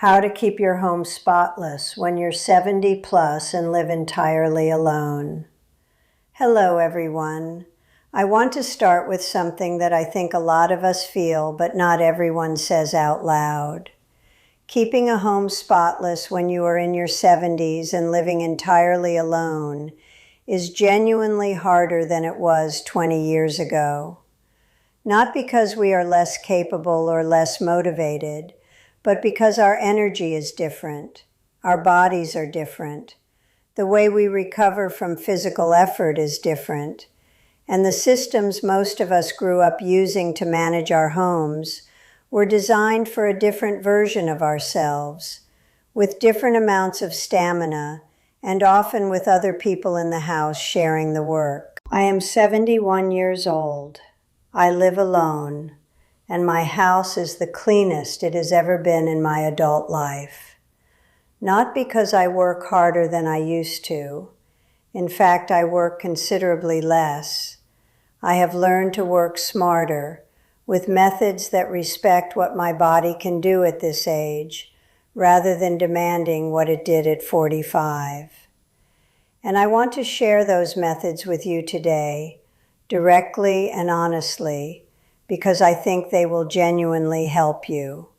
How to keep your home spotless when you're 70 plus and live entirely alone. Hello, everyone. I want to start with something that I think a lot of us feel, but not everyone says out loud. Keeping a home spotless when you are in your 70s and living entirely alone is genuinely harder than it was 20 years ago. Not because we are less capable or less motivated, but because our energy is different, our bodies are different, the way we recover from physical effort is different, and the systems most of us grew up using to manage our homes were designed for a different version of ourselves, with different amounts of stamina, and often with other people in the house sharing the work. I am 71 years old. I live alone, and my house is the cleanest it has ever been in my adult life. Not because I work harder than I used to. In fact, I work considerably less. I have learned to work smarter, with methods that respect what my body can do at this age, rather than demanding what it did at 45. And I want to share those methods with you today, directly and honestly, because I think they will genuinely help you.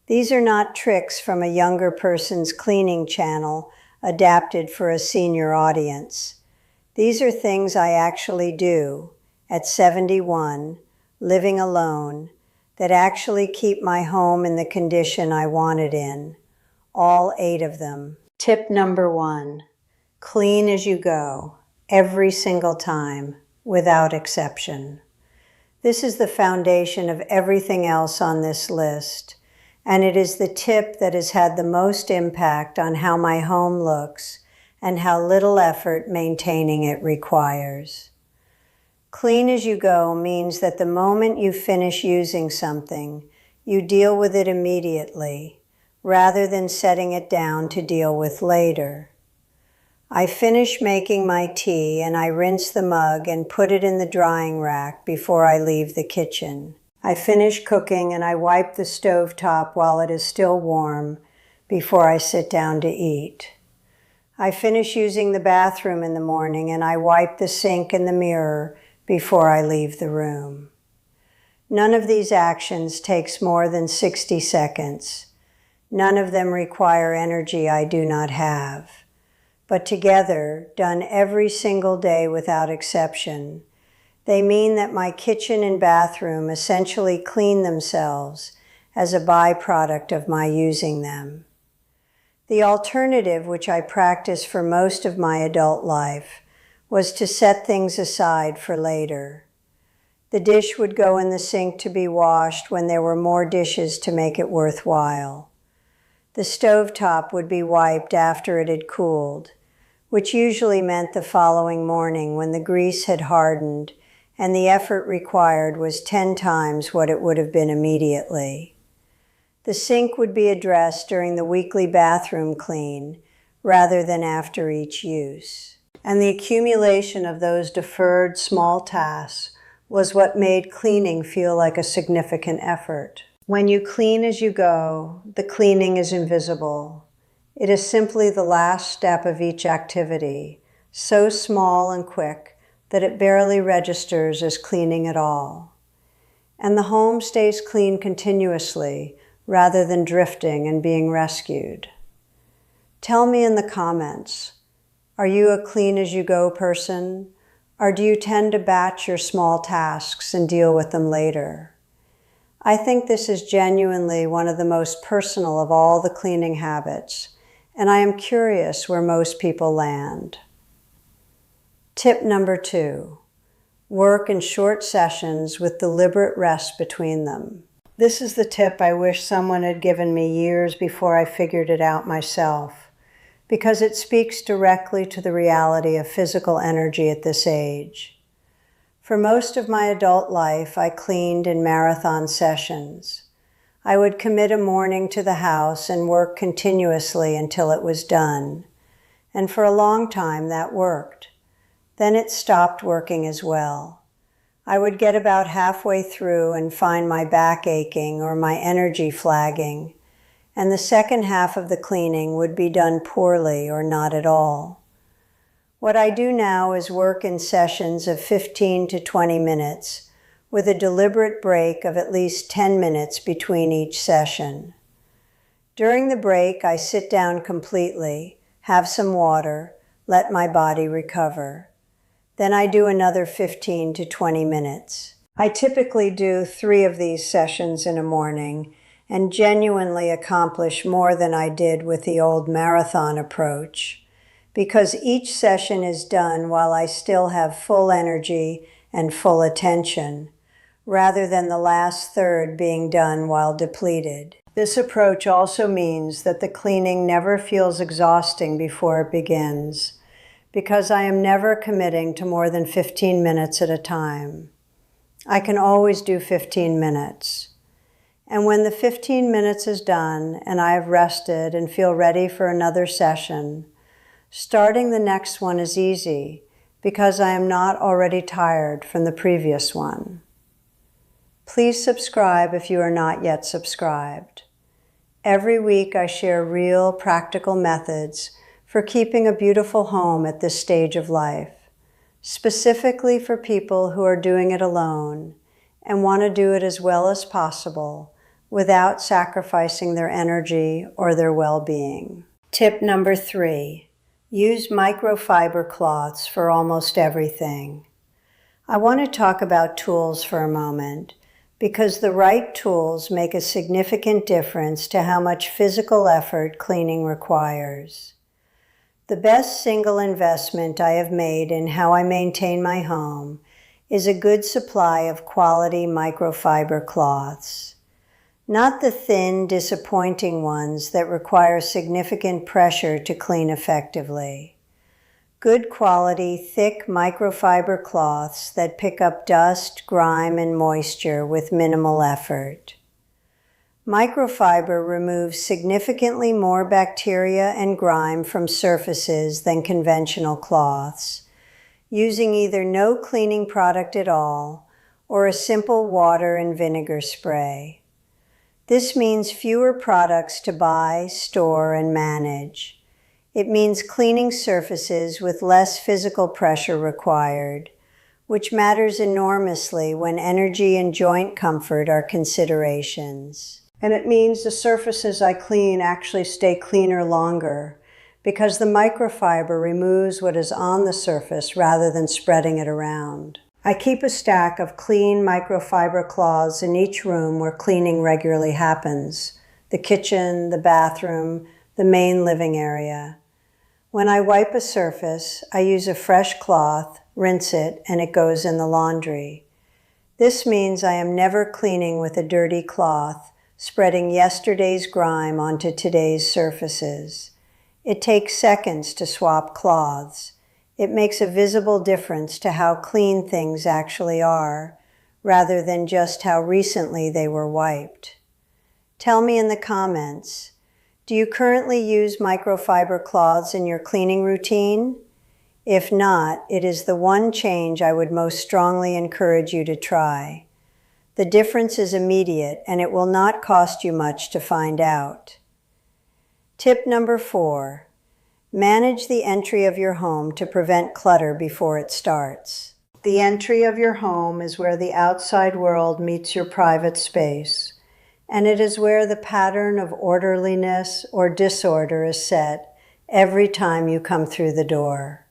These are not tricks from a younger person's cleaning channel adapted for a senior audience. These are things I actually do at 71, living alone, that actually keep my home in the condition I want it in, all 8 of them. Tip number 1, clean as you go, every single time, without exception. This is the foundation of everything else on this list, and it is the tip that has had the most impact on how my home looks and how little effort maintaining it requires. Clean as you go means that the moment you finish using something, you deal with it immediately, rather than setting it down to deal with later. I finish making my tea and I rinse the mug and put it in the drying rack before I leave the kitchen. I finish cooking and I wipe the stove top while it is still warm before I sit down to eat. I finish using the bathroom in the morning and I wipe the sink and the mirror before I leave the room. None of these actions takes more than 60 seconds. None of them require energy I do not have. But together, done every single day without exception, they mean that my kitchen and bathroom essentially clean themselves as a byproduct of my using them. The alternative, which I practiced for most of my adult life, was to set things aside for later. The dish would go in the sink to be washed when there were more dishes to make it worthwhile. The stovetop would be wiped after it had cooled, which usually meant the following morning when the grease had hardened and the effort required was 10 times what it would have been immediately. The sink would be addressed during the weekly bathroom clean rather than after each use. And the accumulation of those deferred small tasks was what made cleaning feel like a significant effort. When you clean as you go, the cleaning is invisible. It is simply the last step of each activity, so small and quick that it barely registers as cleaning at all. And the home stays clean continuously rather than drifting and being rescued. Tell me in the comments, are you a clean-as-you-go person, or do you tend to batch your small tasks and deal with them later? I think this is genuinely one of the most personal of all the cleaning habits, and I am curious where most people land. Tip number 2, work in short sessions with deliberate rest between them. This is the tip I wish someone had given me years before I figured it out myself, because it speaks directly to the reality of physical energy at this age. For most of my adult life, I cleaned in marathon sessions. I would commit a morning to the house and work continuously until it was done. And for a long time that worked. Then it stopped working as well. I would get about halfway through and find my back aching or my energy flagging, and the second half of the cleaning would be done poorly or not at all. What I do now is work in sessions of 15 to 20 minutes, with a deliberate break of at least 10 minutes between each session. During the break, I sit down completely, have some water, let my body recover. Then I do another 15 to 20 minutes. I typically do 3 of these sessions in a morning and genuinely accomplish more than I did with the old marathon approach, because each session is done while I still have full energy and full attention, rather than the last third being done while depleted. This approach also means that the cleaning never feels exhausting before it begins, because I am never committing to more than 15 minutes at a time. I can always do 15 minutes. And when the 15 minutes is done and I have rested and feel ready for another session, starting the next one is easy because I am not already tired from the previous one. Please subscribe if you are not yet subscribed. Every week I share real, practical methods for keeping a beautiful home at this stage of life, specifically for people who are doing it alone and want to do it as well as possible without sacrificing their energy or their well-being. Tip number 3, use microfiber cloths for almost everything. I want to talk about tools for a moment, because the right tools make a significant difference to how much physical effort cleaning requires. The best single investment I have made in how I maintain my home is a good supply of quality microfiber cloths. Not the thin, disappointing ones that require significant pressure to clean effectively. Good quality, thick microfiber cloths that pick up dust, grime, and moisture with minimal effort. Microfiber removes significantly more bacteria and grime from surfaces than conventional cloths, using either no cleaning product at all or a simple water and vinegar spray. This means fewer products to buy, store, and manage. It means cleaning surfaces with less physical pressure required, which matters enormously when energy and joint comfort are considerations. And it means the surfaces I clean actually stay cleaner longer, because the microfiber removes what is on the surface rather than spreading it around. I keep a stack of clean microfiber cloths in each room where cleaning regularly happens: the kitchen, the bathroom, the main living area. When I wipe a surface, I use a fresh cloth, rinse it, and it goes in the laundry. This means I am never cleaning with a dirty cloth, spreading yesterday's grime onto today's surfaces. It takes seconds to swap cloths. It makes a visible difference to how clean things actually are, rather than just how recently they were wiped. Tell me in the comments, do you currently use microfiber cloths in your cleaning routine? If not, it is the one change I would most strongly encourage you to try. The difference is immediate, and it will not cost you much to find out. Tip number 4, manage the entry of your home to prevent clutter before it starts. The entry of your home is where the outside world meets your private space, and it is where the pattern of orderliness or disorder is set every time you come through the door.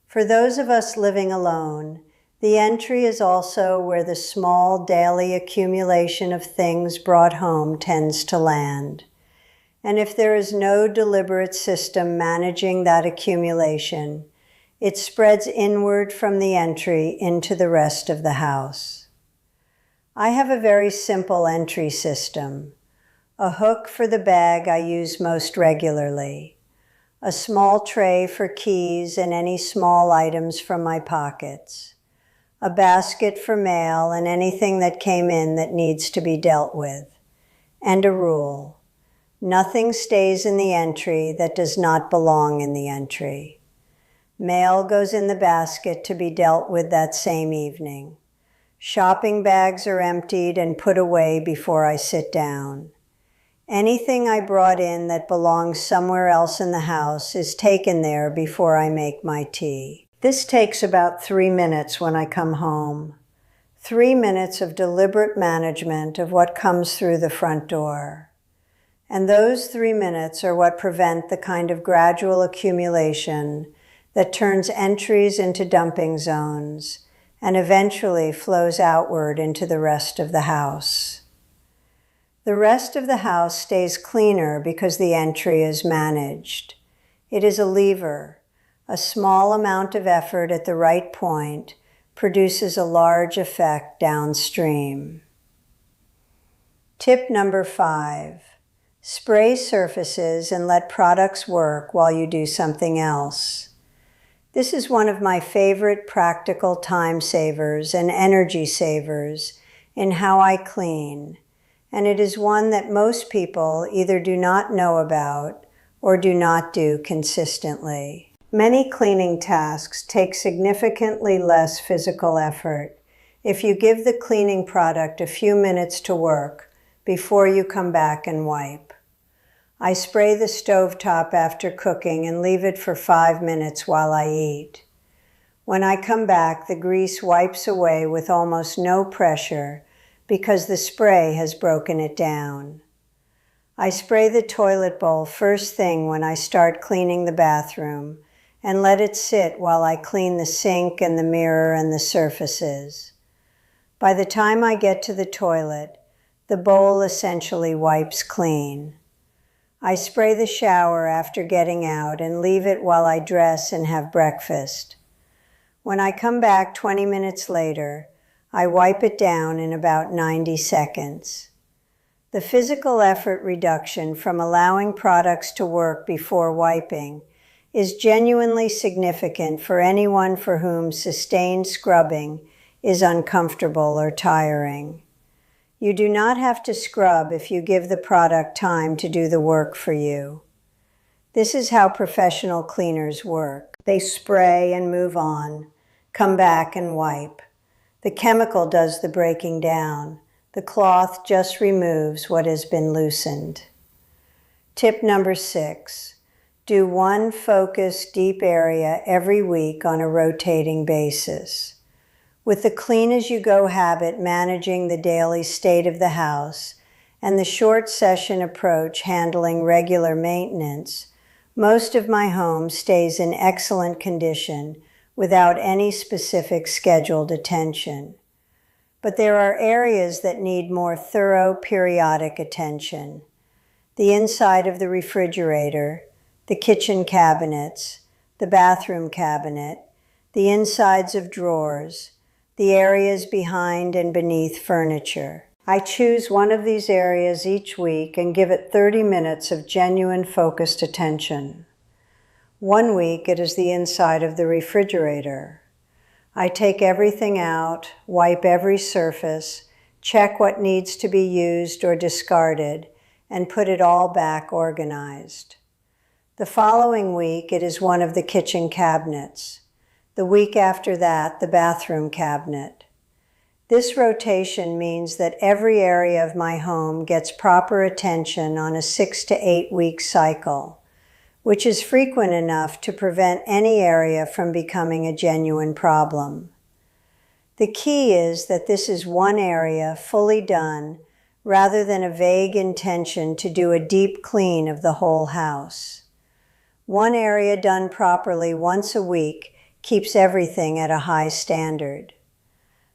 For those of us living alone, the entry is also where the small daily accumulation of things brought home tends to land. And if there is no deliberate system managing that accumulation, it spreads inward from the entry into the rest of the house. I have a very simple entry system: a hook for the bag I use most regularly, a small tray for keys and any small items from my pockets, a basket for mail and anything that came in that needs to be dealt with, and a rule: nothing stays in the entry that does not belong in the entry. Mail goes in the basket to be dealt with that same evening. Shopping bags are emptied and put away before I sit down. Anything I brought in that belongs somewhere else in the house is taken there before I make my tea. This takes about 3 minutes when I come home. 3 minutes of deliberate management of what comes through the front door. And those 3 minutes are what prevent the kind of gradual accumulation that turns entries into dumping zones and eventually flows outward into the rest of the house. The rest of the house stays cleaner because the entry is managed. It is a lever. A small amount of effort at the right point produces a large effect downstream. Tip number 5. Spray surfaces and let products work while you do something else. This is one of my favorite practical time savers and energy savers in how I clean, and it is one that most people either do not know about or do not do consistently. Many cleaning tasks take significantly less physical effort if you give the cleaning product a few minutes to work before you come back and wipe. I spray the stovetop after cooking and leave it for 5 minutes while I eat. When I come back, the grease wipes away with almost no pressure because the spray has broken it down. I spray the toilet bowl first thing when I start cleaning the bathroom and let it sit while I clean the sink and the mirror and the surfaces. By the time I get to the toilet, the bowl essentially wipes clean. I spray the shower after getting out and leave it while I dress and have breakfast. When I come back 20 minutes later, I wipe it down in about 90 seconds. The physical effort reduction from allowing products to work before wiping is genuinely significant for anyone for whom sustained scrubbing is uncomfortable or tiring. You do not have to scrub if you give the product time to do the work for you. This is how professional cleaners work. They spray and move on, come back and wipe. The chemical does the breaking down. The cloth just removes what has been loosened. Tip number 6. Do one focused, deep area every week on a rotating basis. With the clean-as-you-go habit managing the daily state of the house and the short session approach handling regular maintenance, most of my home stays in excellent condition without any specific scheduled attention. But there are areas that need more thorough periodic attention. The inside of the refrigerator, the kitchen cabinets, the bathroom cabinet, the insides of drawers, the areas behind and beneath furniture. I choose one of these areas each week and give it 30 minutes of genuine focused attention. One week it is the inside of the refrigerator. I take everything out, wipe every surface, check what needs to be used or discarded, and put it all back organized. The following week it is one of the kitchen cabinets. The week after that, the bathroom cabinet. This rotation means that every area of my home gets proper attention on a 6 to 8 week cycle, which is frequent enough to prevent any area from becoming a genuine problem. The key is that this is one area fully done rather than a vague intention to do a deep clean of the whole house. One area done properly once a week keeps everything at a high standard.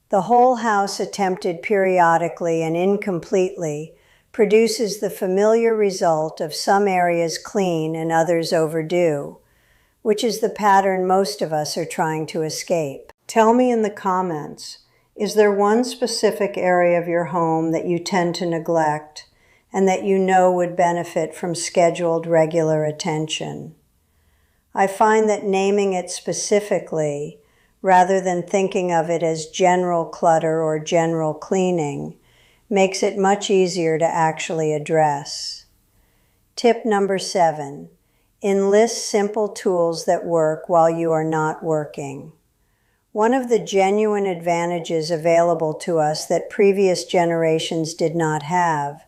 The whole house attempted periodically and incompletely produces the familiar result of some areas clean and others overdue, which is the pattern most of us are trying to escape. Tell me in the comments, is there one specific area of your home that you tend to neglect and that you know would benefit from scheduled regular attention? I find that naming it specifically, rather than thinking of it as general clutter or general cleaning, makes it much easier to actually address. Tip number 7, enlist simple tools that work while you are not working. One of the genuine advantages available to us that previous generations did not have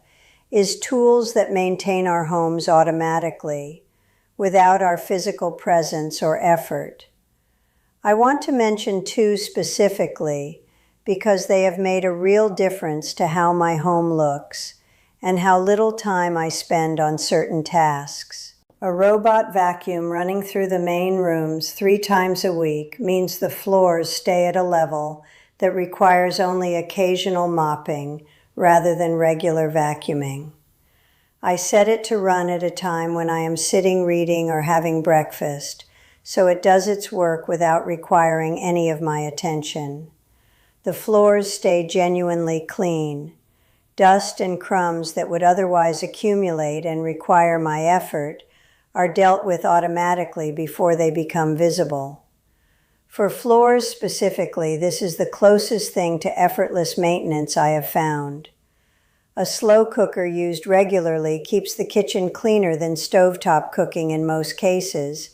is tools that maintain our homes automatically, without our physical presence or effort. I want to mention two specifically because they have made a real difference to how my home looks and how little time I spend on certain tasks. A robot vacuum running through the main rooms 3 times a week means the floors stay at a level that requires only occasional mopping rather than regular vacuuming. I set it to run at a time when I am sitting reading or having breakfast, so it does its work without requiring any of my attention. The floors stay genuinely clean. Dust and crumbs that would otherwise accumulate and require my effort are dealt with automatically before they become visible. For floors specifically, this is the closest thing to effortless maintenance I have found. A slow cooker used regularly keeps the kitchen cleaner than stovetop cooking in most cases,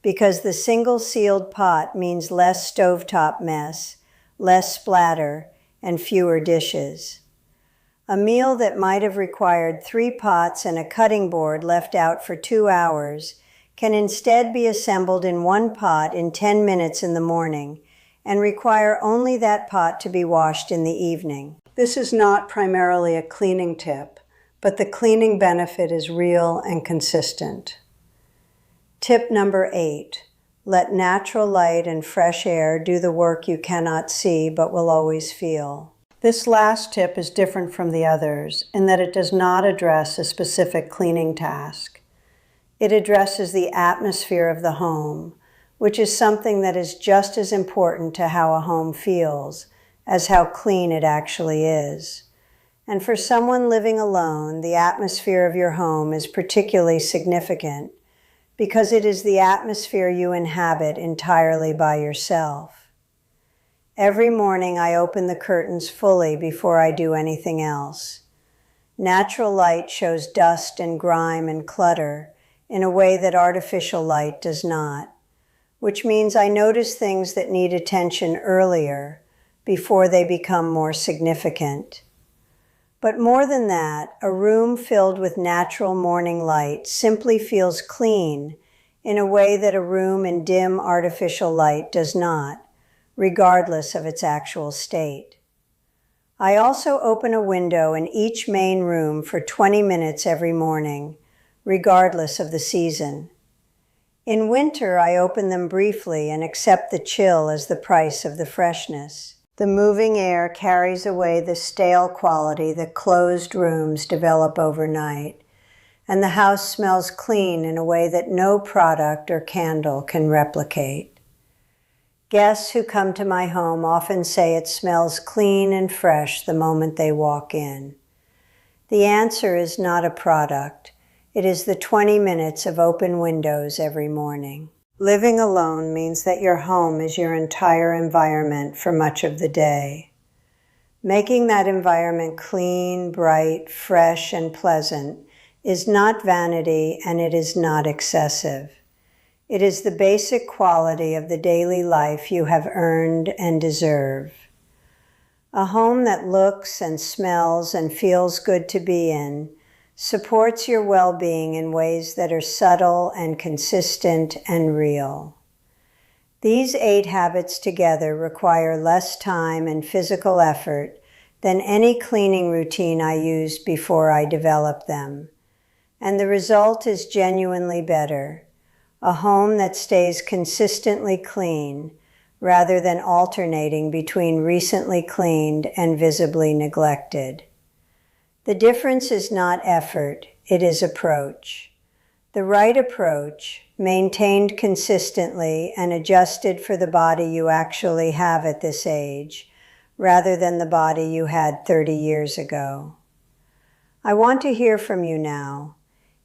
because the single sealed pot means less stovetop mess, less splatter, and fewer dishes. A meal that might have required 3 pots and a cutting board left out for 2 hours can instead be assembled in 1 pot in 10 minutes in the morning and require only that pot to be washed in the evening. This is not primarily a cleaning tip, but the cleaning benefit is real and consistent. Tip number 8. Let natural light and fresh air do the work you cannot see but will always feel. This last tip is different from the others in that it does not address a specific cleaning task. It addresses the atmosphere of the home, which is something that is just as important to how a home feels as how clean it actually is. And for someone living alone, the atmosphere of your home is particularly significant because it is the atmosphere you inhabit entirely by yourself. Every morning I open the curtains fully before I do anything else. Natural light shows dust and grime and clutter in a way that artificial light does not, which means I notice things that need attention earlier before they become more significant. But more than that, a room filled with natural morning light simply feels clean in a way that a room in dim artificial light does not, regardless of its actual state. I also open a window in each main room for 20 minutes every morning, regardless of the season. In winter, I open them briefly and accept the chill as the price of the freshness. The moving air carries away the stale quality that closed rooms develop overnight, and the house smells clean in a way that no product or candle can replicate. Guests who come to my home often say it smells clean and fresh the moment they walk in. The answer is not a product. It is the 20 minutes of open windows every morning. Living alone means that your home is your entire environment for much of the day. Making that environment clean, bright, fresh, and pleasant is not vanity and it is not excessive. It is the basic quality of the daily life you have earned and deserve. A home that looks and smells and feels good to be in supports your well-being in ways that are subtle and consistent and real. These 8 habits together require less time and physical effort than any cleaning routine I used before I developed them. And the result is genuinely better. A home that stays consistently clean rather than alternating between recently cleaned and visibly neglected. The difference is not effort, it is approach. The right approach, maintained consistently and adjusted for the body you actually have at this age, rather than the body you had 30 years ago. I want to hear from you now.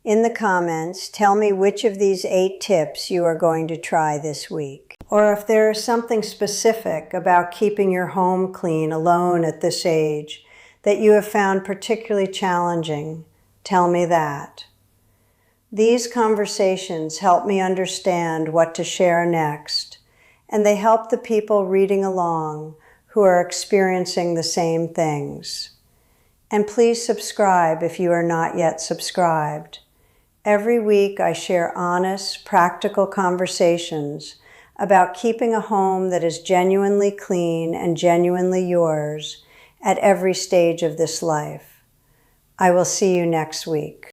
In the comments, tell me which of these 8 tips you are going to try this week. Or if there is something specific about keeping your home clean alone at this age that you have found particularly challenging, tell me that. These conversations help me understand what to share next, and they help the people reading along who are experiencing the same things. And please subscribe if you are not yet subscribed. Every week I share honest, practical conversations about keeping a home that is genuinely clean and genuinely yours at every stage of this life. I will see you next week.